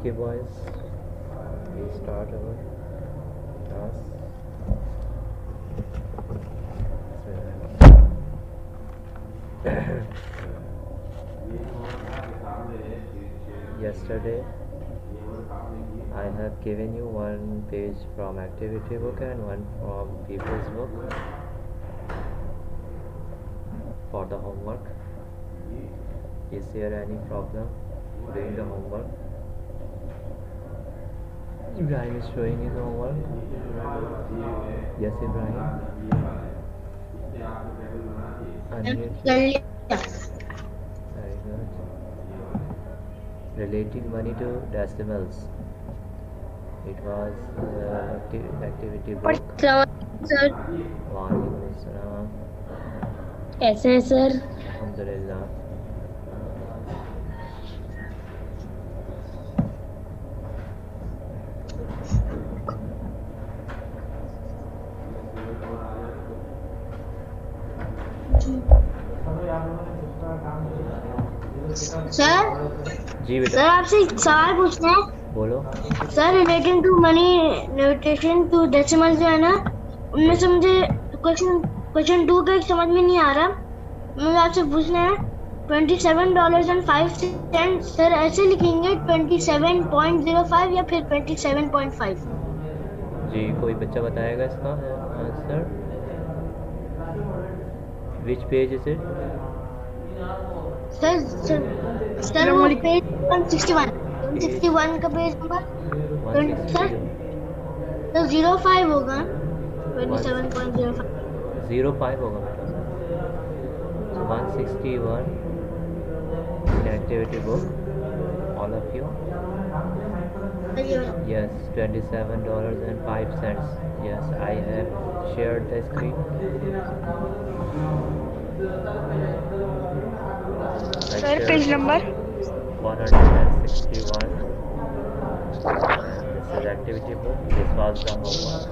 Okay, boys, we start our class. Yesterday, I have given you one page from activity book and one from people's book for the homework. Is there any problem doing the homework? Ibrahim is showing his homework. Yes, Ibrahim. Unmute you. Very good. Relating money to decimals. It was activity book. Sir वालेकुम अस्सलाम. कैसे हैं sir? अल्हम्दुलिल्लाह. Sir जी बेटा. Sir आपसे एक सवाल पूछना है बोलो. Sir. Relating to money notation to decimal जो है ना, उनमें से मुझे क्वेश्चन 2 का समझ में नहीं आ रहा। मुझे आपसे पूछना है $27.05 सर ऐसे लिखेंगे 27.05 या फिर 27.5? जी, कोई बच्चा बताएगा इसका answer? Which page is it? Sir sir sir वो पेज 161 का पेज नंबर सर 05 होगा। 27.05 05 होगा बेटा. 161 in activity book, all of you. Yes, $27.05. Yes, I have shared the screen. Sir page number 161. This is activity book. This was the homework.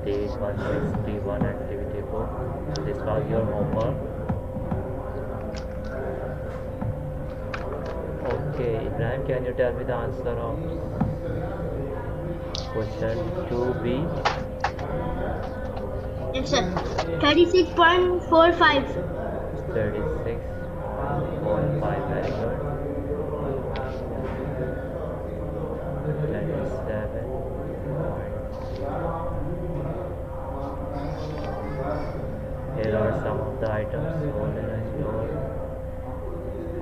Page 161 activity book. This was your homework. Okay, Ibrahim, can you tell me the answer of question 2B? Yes, sir. 36.45. 36.5, very good. 27. Here are some of the items sold in a store.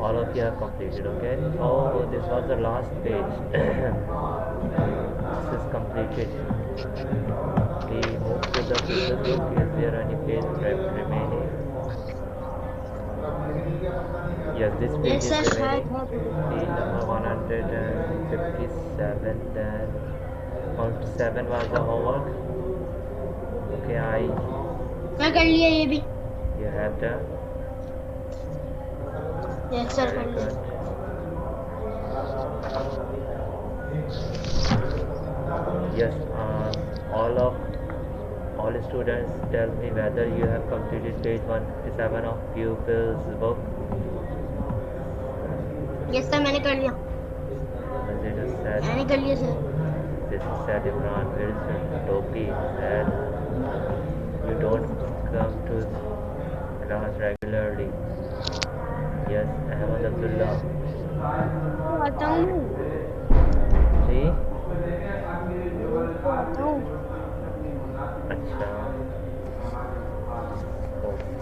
All of you have completed, okay? Oh, this was the last page. This is completed. We move to the business book. Is there any page remaining? Yes, this page Yes, is sir. remaining. Page number 157. Then 107 was the homework. Okay, मैं कर लिया ये भी। you have done. Yes, sir. Very कर लिया। good. Yes, all students tell me whether you have completed page 157 of pupils book. Yes, sir. मैंने कर लिया। As it is said, मैंने कर लिया sir. this is said Imran, where is your topi? And you don't come to class regularly. Yes, Ahmad Abdullah. आता हूँ। जी. आता हूँ। अच्छा. Okay.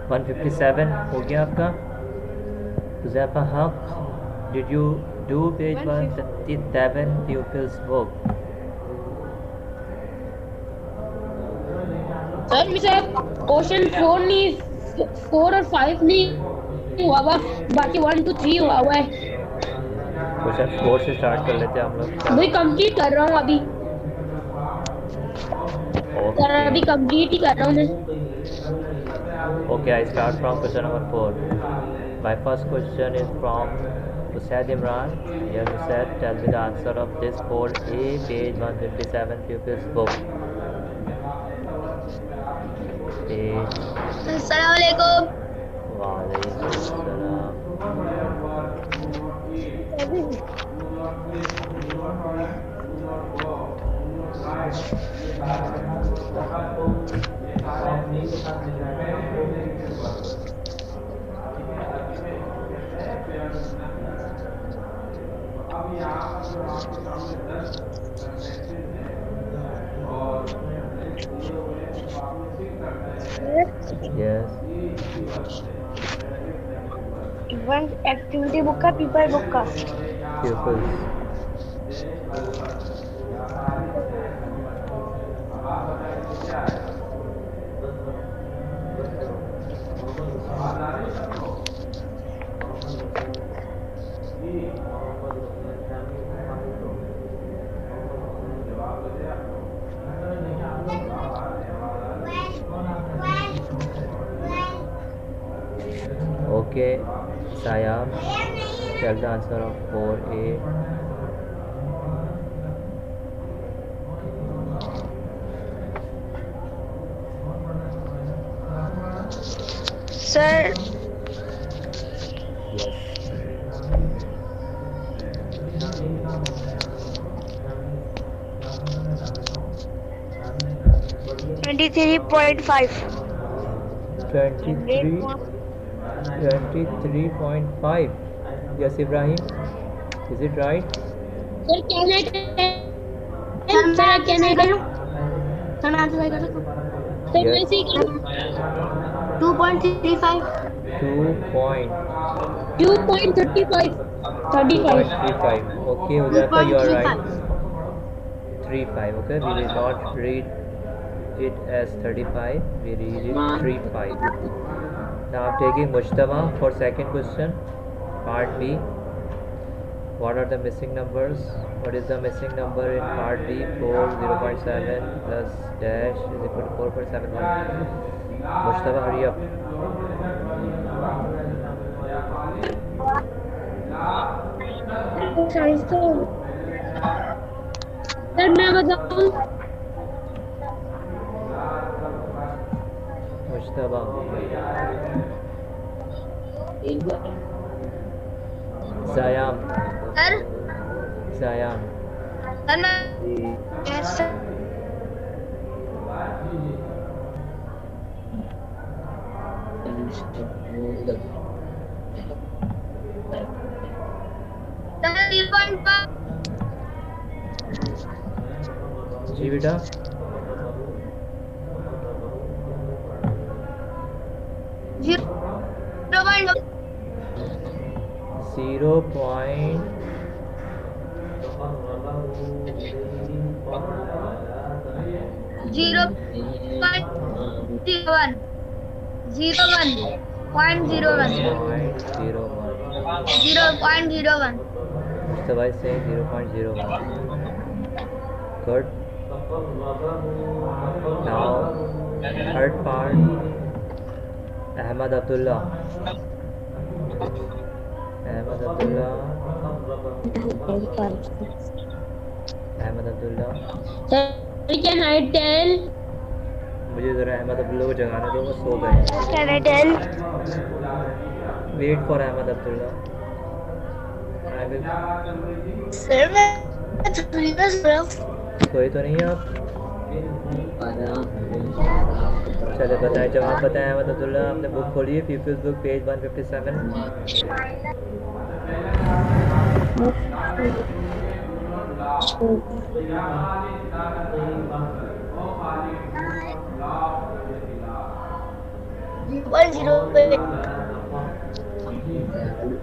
157 हो गया आपका। हुज़ैफा हक, did you do page 157 pupils book? Sir मेरे क्वेश्चन 4 नहीं, 4 और 5 नहीं हुआ हुआ, बाकी 1 2 3 हुआ हुआ है। क्वेश्चन 4 से स्टार्ट कर लेते हैं हम लोग। भाई कंप्लीट कर रहा हूँ अभी, सर अभी ओके कंप्लीट ही कर रहा हूँ मैं। Okay, I start from question number 4. My first question is from Usaid Imran. Here Usaid, tell me the answer of this code A, page 157 pupils book. Page. अस्सलामुअलैकुम। Walaikum Assalam. Yes. One activity book का, paper book का। Pupils. Okay, Sayam, tell the answer of 4A. Sir Yes. 23.5। 23.5. Yes, Ibrahim. Is it right? Sir can I sir can I sir मैं answer कर सकता sir Yes. वैसे ही 2.35। 2.35 35 2.35. Okay, Huzafa, you are right. 35. Okay, we will not read it as 35. We read it 35. Now I'm taking Mujtaba for second question. Part B. What are the missing numbers? What is the missing number in part B? 4, 0.7 plus dash is equal to 4.71. Mujtaba, hurry up. Sir मैं बताऊं Mujtaba. Zayam. Sir Zayam. Sir मैं yes sir 3.5 जी बेटा. 0. 0.01 0.01 0.01 Mustafa is saying 0.01. Good. Now, third part. Ahmad Abdullah. Ahmad Abdullah. Ahmad Abdullah. Sir can I tell मुझे ज़रा अहमद अब्दुल्ला को जगाने दो, वो सो गए. Can I tell wait for Ahmad Abdullah. I will. Sir मैं थोड़ी ना सो रहा हूँ। सोए तो नहीं आप? चले बताएं, जवाब बताएं अहमद अब्दुल्ला. आपने बुक खोली है, peoples book, page 157. 0.08.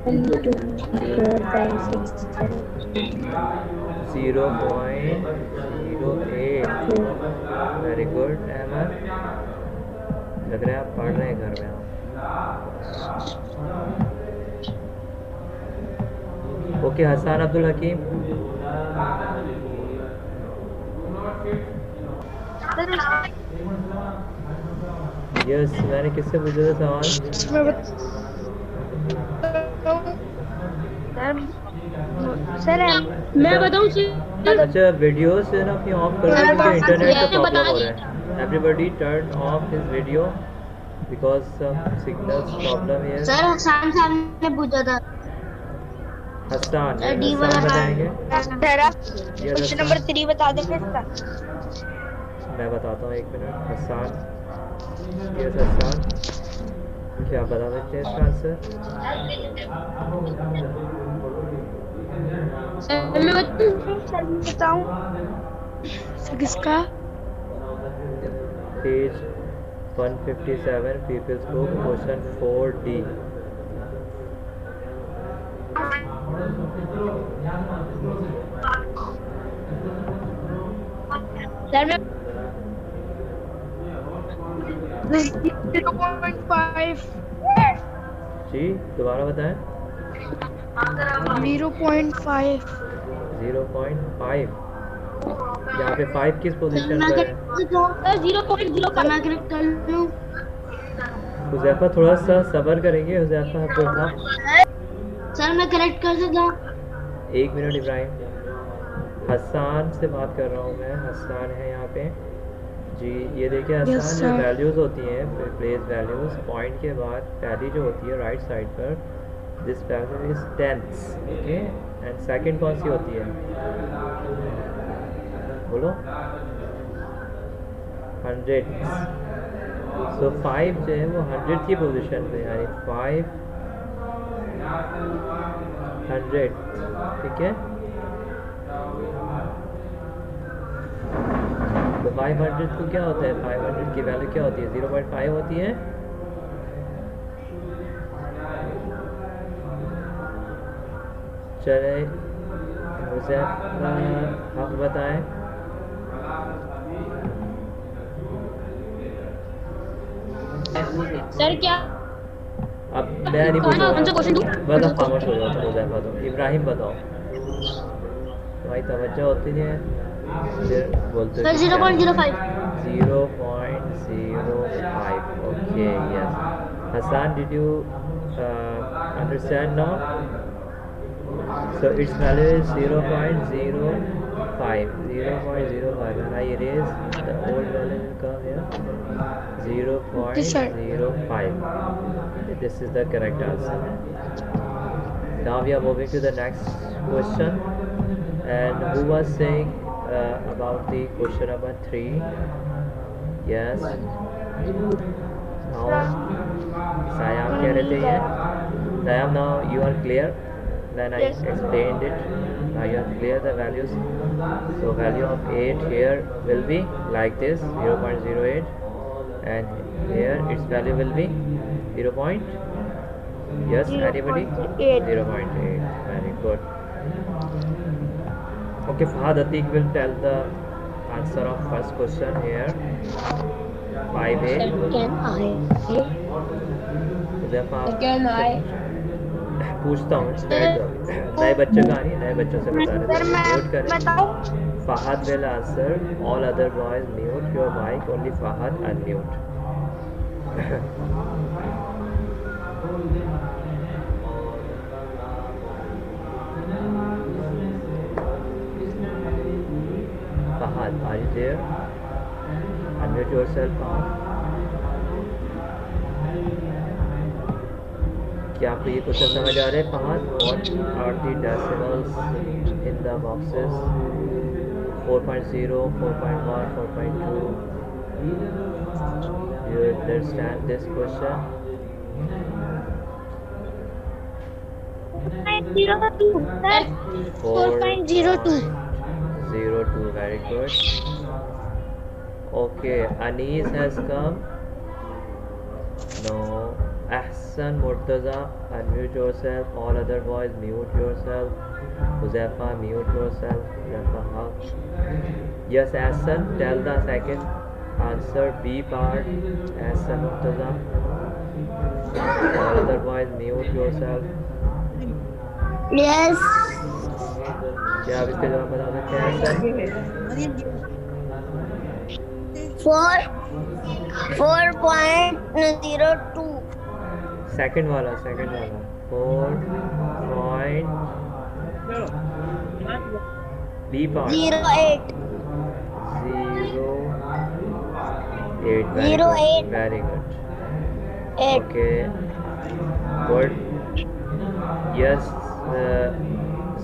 1, 2, 3, 4, 5, 6, 7, 0.08. 2. Very good Ahmad, लग रहा है आप पढ़ रहे हैं घर में आप। ओके हसन अब्दुल हकीम, यस मैंने किससे पूछा था सवाल? सर मैं बताऊं सर? अच्छा वीडियोस जो है ना अपनी ऑफ कर दो क्योंकि इंटरनेट का प्रॉब्लम हो रहा है। Everybody turn off his video because some signals problem here. Sir Hasan साहब ने पूछा था हसन, डी हसन वाला बताएंगे। सर आप यस क्वेश्चन नंबर 3 बता देंगे इसका। मैं बताता हूँ, एक मिनट। हसन, यस हसन, क्या आप बता सकते हैं इसका आंसर? सर मैं बताऊं? सर मैं बताऊं? किसका? Page 157 peoples book question 4D। Sir मैं 0.5 जी दोबारा बताएं। 0.5 0.5। यहाँ पे 5 किस पोजीशन मैं पर है? सर 0.05। मैं करेक्ट कर लूं? हुज़ैफा थोड़ा सा सब्र करेंगे। हुज़ैफा अब्दुल हक, सर मैं करेक्ट कर सकता हूं? 1 मिनट इब्राहिम। हसान से बात कर रहा हूँ मैं, हसान है यहाँ पे जी। ये देखिए Yes, हसान, जो sir. वैल्यूज़ होती हैं प्लेस वैल्यूज़, पॉइंट के बाद पहली जो होती है राइट साइड पर, this value is tenths, okay. And second कौन सी होती है? बोलो। 100। सो 5 जो है वो 100 की पोजीशन पे, यानी 500, ठीक है। तो 500 को क्या होता है? 500 की वैल्यू क्या होती है? 0.5 होती है। चले हुज़ैफा आप बताएं। सर क्या? अब मैं नहीं कौन सा पूछूंगा, क्वेश्चन दूं? बता खामोश हो जाओ तुम। हुज़ैफा तुम, इब्राहिम बताओ। तुम्हारी तवज्जो होती नहीं है, फिर बोलते हो सर कि 0.05. 0.05, okay yes. Hasan, did you understand now? So its value is 0.05. 0.05. When I erase, the old value will come here. 0.05. This is the correct answer. Now we are moving to the next question. And who was saying about the question number 3? Yes. Now Sayam कह रहे थे ये. Sayam, now you are clear when I explained it. Now you are clear the values. So value of 8 here will be like this, 0.08, and here its value will be 0. Yes, anybody? 0.8. Very good. Okay, Fahad Atiq will tell the answer of first question here. 5A. Can I? Huzaifa आप Can I? पूछता हूँ, नए बच्चे का नहीं, नए बच्चों से बता रहे सर थे। मैं म्यूट करें। बताऊं? Fahad will answer. All other boys mute your mic. Only Fahad unmute. Fahad, are you there? Unmute yourself, Fahad. क्या आपको ये क्वेश्चन समझ आ रहा है Fahad? What are the decimals in the boxes? 4.0, 4.1, 4.2. You understand this question? 4.02. 4.02. Very good. Okay, Anis has come. No. Ahsan, Murtaza, unmute yourself. All other boys, mute yourself. Huzaifa, mute yourself. Huzaifa, how? Yes, Ahsan, tell the second answer. B part. Ahsan, Murtaza. All other boys, mute yourself. Yes. क्या आप इसके जवाब बता सकते हैं Ahsan? 4.02. Second वाला 4 B part 08. 08. Zero eight. Very good. 8. Okay. Good. Yes.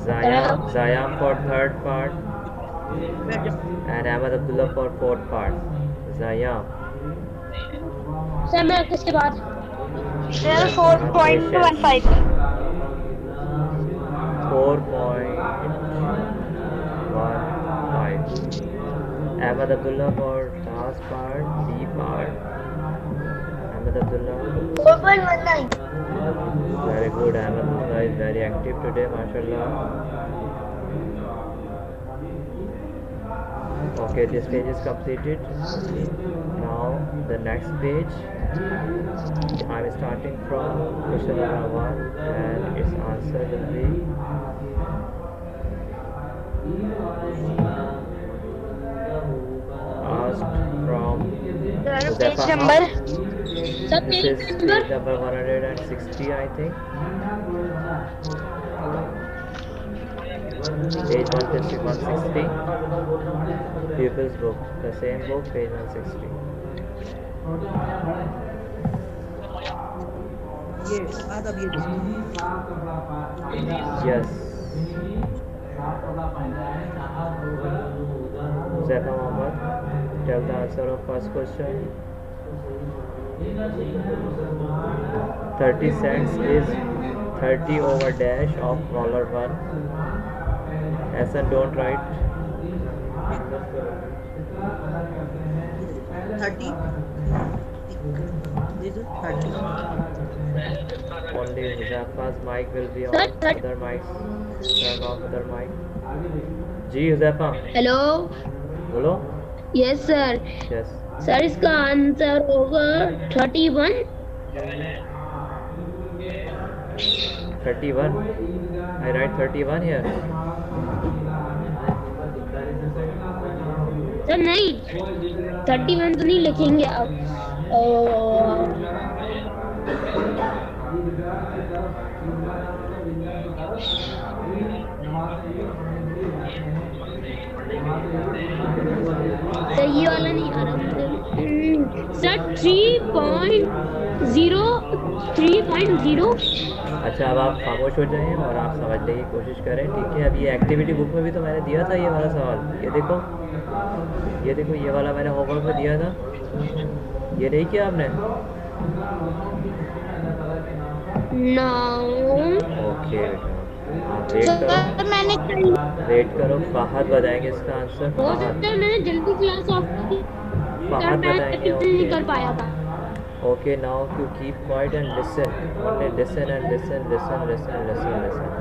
Zayam for third part and Ahmad Abdullah for fourth part. Zayam. Sir मैं किसके बाद 4.15. 4.15. Ahmad Abdullah for last part, B part. Ahmad Abdullah. 4.19. Very good. Ahmad Abdullah is very active today, mashallah. Okay, this page is completed. Now the next page. I'm starting from question number 1 and its answer will be asked from Page Huzaifa. number. Sir This page is page number 160, I think. Page 160. Pupils book, the same book, page 160. Yes. Zaifa Mohammed, tell the answer of first question. 30 cents is 30 over dash of $1. Hasan, don't write. 30. This is 30. Only Huzaifa's mic will be on. Sir, Other mics, turn off other mic. Ji Huzaifa, hello बोलो. Yes sir Yes. Sir इसका answer होगा 31 31. I write 31 here. Sir नहीं 31 तो नहीं लिखेंगे अब sir ये वाला नहीं आ रहा मुझे सर 3.0 अच्छा, अब आप खामोश हो जाएं और आप समझने की कोशिश करें, ठीक है? अब ये एक्टिविटी बुक में भी तो मैंने दिया था ये वाला सवाल. ये देखो, ये वाला मैंने होमवर्क में दिया था. ये नहीं किया आपने? नो ओके बेटा, आप वेट करो. सर मैंने वेट करो, फहद बताएंगे इसका आंसर. हो फहद सकता है मैंने जल्दी क्लास ऑफ की फहद बताएंगे. नहीं कर पाया था Okay, now you keep quiet and listen. Only listen and listen.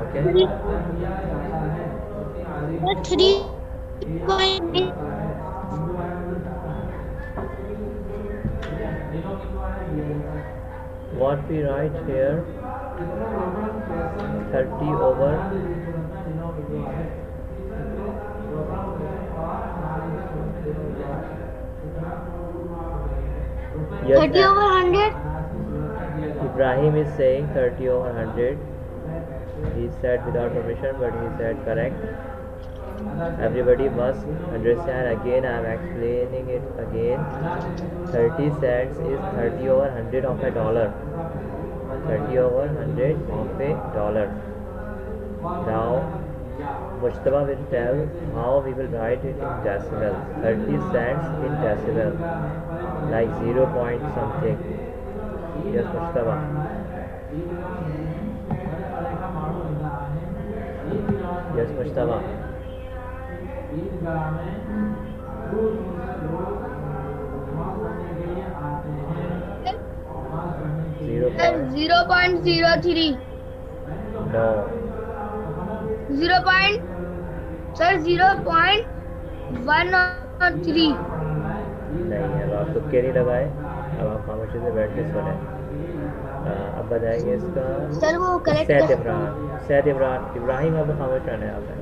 Okay? 3.8. What we write here, 30 over yes, 30 over 100. Ibrahim is saying 30 over 100. He said without permission, but he said correct. Everybody must understand again. I am explaining it again. 30 cents is 30 over 100 of a dollar. 30 over 100 of a dollar. Now Mujtaba will tell how we will write it in decibel. 30 cents in decibel, like 0 point something. Yes, Mujtaba. Yes, Mujtaba. बताएं। 0.03 no 0. Sir 0.103 नहीं, अब आप तुक्के नहीं लगाए, अब आप खामोशी से बैठ के सुने। अब बताएंगे इसका। सर वो करेक्ट सैद कर। इमरान, सैद इमरान, इब्राहिम अब खामोश रहने आप हैं।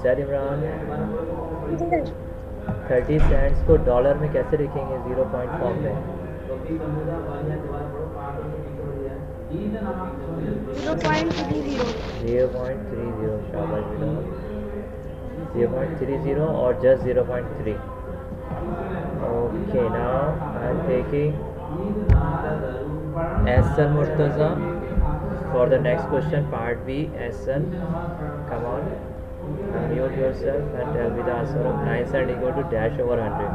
सैद इमरान, 30 सेंट्स को डॉलर में कैसे लिखेंगे 0 पॉइंट फॉर्म में? 0.30. 0.30, शाबाश बेटा। 0.30 और just 0.3। Okay, now I am taking Hassan Murtaza for the next question, part B. Hassan, come on, unmute yourself and tell me the answer of 9 cent equal to dash over 100.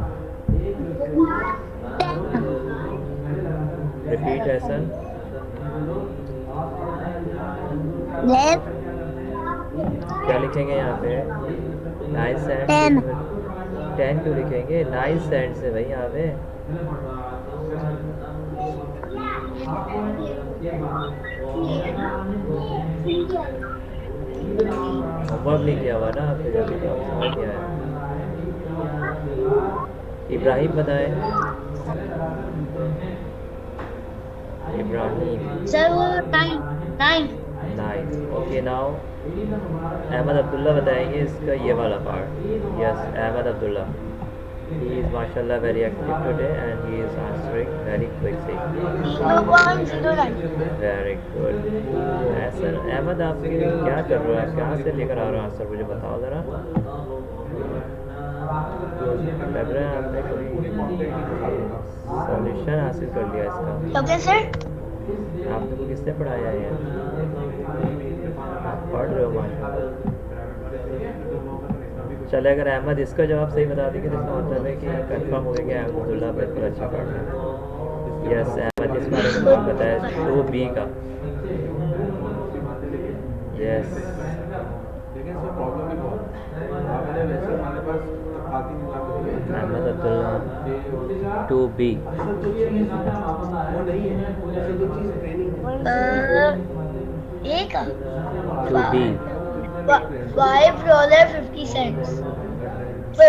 Repeat, Hassan. क्या लिखेंगे यहाँ पे? 9 Saint. 10 क्यों लिखेंगे? 9 Saint से भाई यहाँ पे। होमवर्क नहीं किया हुआ ना आपने, जल्दी तो समझ नहीं आया। इब्राहिम बताएं। इब्राहिम, सर वो 9 9 nice. Okay, now Ahmad Abdullah बताएंगे इसका ये वाला part. Yes, Ahmad Abdullah, he is mashallah very active today and he is answering very quickly. 0.09. Very good. ऐसा अहमद, आप क्या कर रहे हो? आप कहाँ से लेकर आ रहे हो आंसर, मुझे बताओ ज़रा। लग रहा है आपने कोई सॉल्यूशन हासिल कर लिया इसका। Okay sir. आपने को किसने पढ़ाया है? आप पढ़ रहे हो माशाल्लाह। चले, अगर अहमद इसका जवाब सही बता देंगे तो इसका मतलब है कि कंफर्म हो गया कि अहमद अब्दुल्ला बिल्कुल अच्छा पढ़ रहा है। यस, अहमद इस बारे में कुछ बताया 2B का। Yes, Ahmad Abdullah 2B। एक 2B। $5.50. So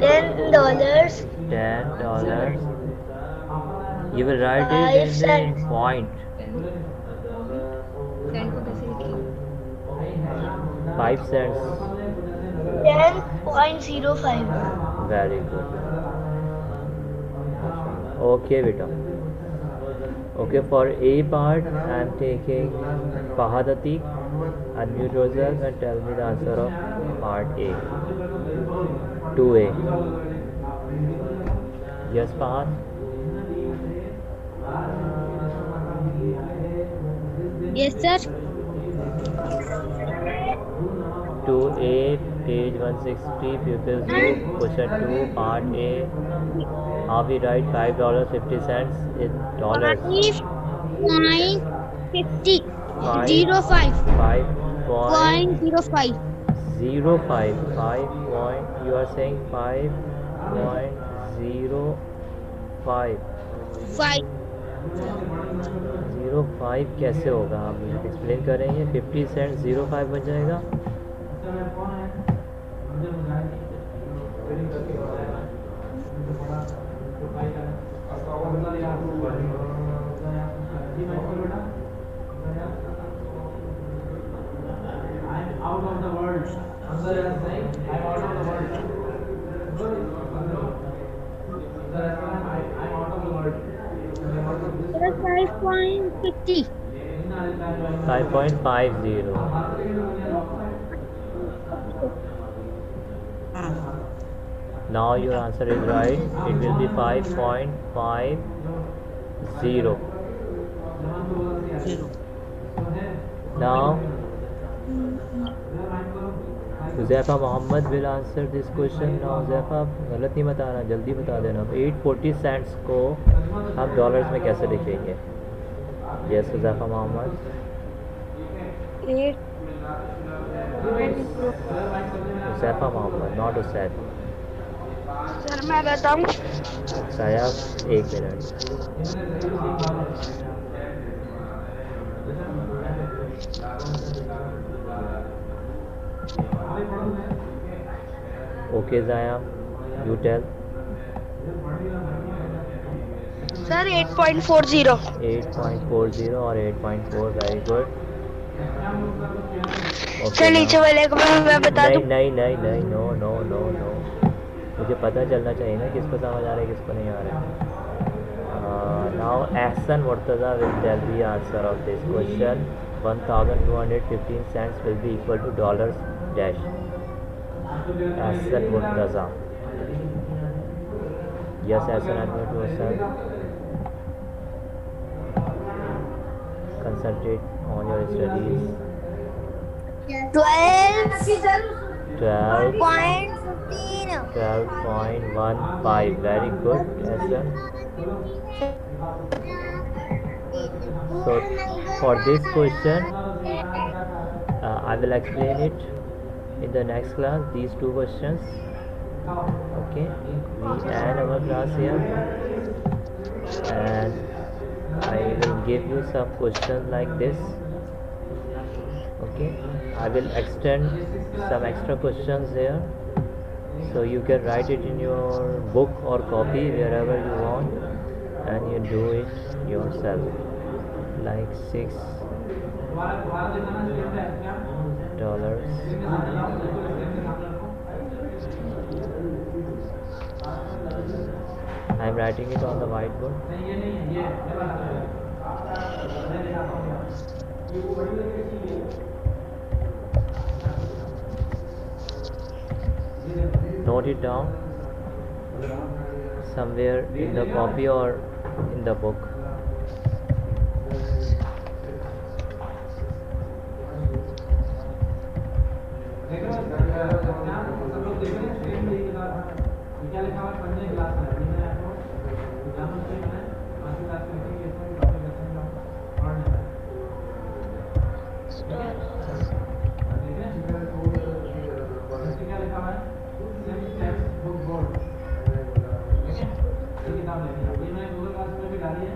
$10. $10. You will write it in 5 the cents. point. 5 cents. 10.05. Very good. Okay, beta. Okay, for A part, I am taking Fahad Atiq. Unmute yourself and tell me the answer of part A. 2A. Yes, Fahad. Yes, sir. 2A, page 160, pupils group, question 2, part A. How we write $5.50 in dollars? 5.50. 5.05. 5.05. 05. 5 point, you are saying 5.05. 5. 05 कैसे होगा? आप explain करेंगे। 50 Saint 05 बन जाएगा। Out of the world. Answer is saying I'm out of the world. I'm out of the world. 5.50. 5.50. Now your answer is right. It will be 5.50. Now Huzaifa Mohammad will answer this question. Now Huzaifa, आप गलत नहीं बता रहा, जल्दी बता देना। 840 cents को हम डॉलर्स में कैसे लिखेंगे? Yes, Huzaifa Mohammad. 8. Huzaifa Mohammad, not Hussain. Sir मैं बताऊं? साया, 1 minute. Okay, Zayam, you tell. Sir, 8.40. 8.40 or 8.4, very good. Sir Okay, नीचे now. वाले को मैं बता नहीं दूं. नहीं नहीं नहीं, नो नो नो नो, मुझे पता चलना चाहिए ना किसको समझ आ रहा है किसको नहीं आ रहा है. Now Ahsan Murtaza will tell the answer of this question. 1215 cents will be equal to dollars dash. Ahsan Murtaza. Yes, Ahsan, unmute yourself. Concentrate on your studies. 12. 12.15. 12.15. Very good, Ahsan. So for this question, I will explain it in the next class. These two questions. Okay, we end our class here, and I will give you some questions like this. Okay, I will extend some extra questions here, so you can write it in your book or copy wherever you want, and you do it yourself. Like $6. I am writing it on the whiteboard. Note it down somewhere in the copy or in the book. क्या लिखा हुआ है पढ़ने class में अभी मैं आपको example से मैं आज की क्लास में लिखेंगे इसमें टॉपिक रखेंगे और नहीं देखिए क्या लिखा हुआ है सेम स्टेप्स बुक बोर्ड ठीक है ये किताब लेनी है ये मैंने गूगल क्लास में भी डाली है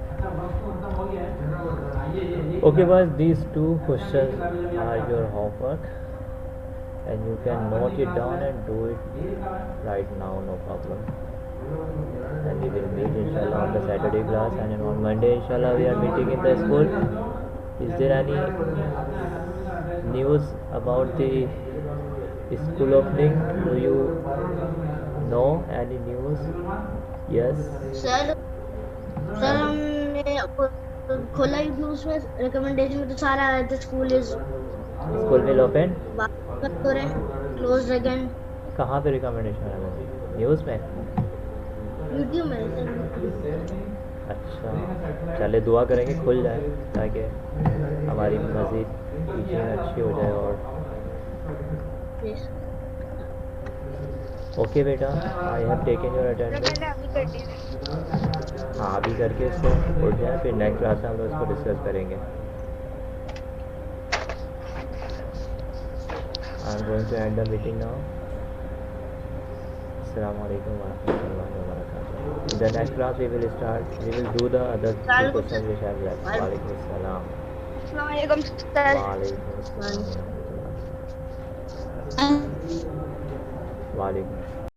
अच्छा वक्त तो खत्म हो गया है Okay, boys, these two questions are your homework, and you can note it down and do it right now, no problem. And we will meet inshallah on the Saturday class, and on Monday inshallah we are meeting in the school. Is there any news about the school opening? Do you know any news? Yes. Sir हमने खोला ही news में recommendation में तो सारा आया था school is School will open. Close again कहाँ पे रिकमेंडेशन है वो? न्यूज़ में? यूट्यूब में अच्छा, चले दुआ करेंगे खुल जाए ताकि हमारी मज़ीद टीचिंग अच्छी हो जाए. और ओके बेटा, I have taken your attendance. अभी कर दिया. हाँ, अभी करके इसको उठ जाए, फिर नेक्स्ट क्लास में हम लोग इसको डिस्कस करेंगे. I am going to end the meeting now. अस्सलाम वालेकुम व रहमतुल्लाहि व बरकातुहू. In the next class we will do the other two questions which I have left. वालेकुम अस्सलाम. अस्सलाम वालेकुम सर. वालेकुम अस्सलाम. वालेकुम.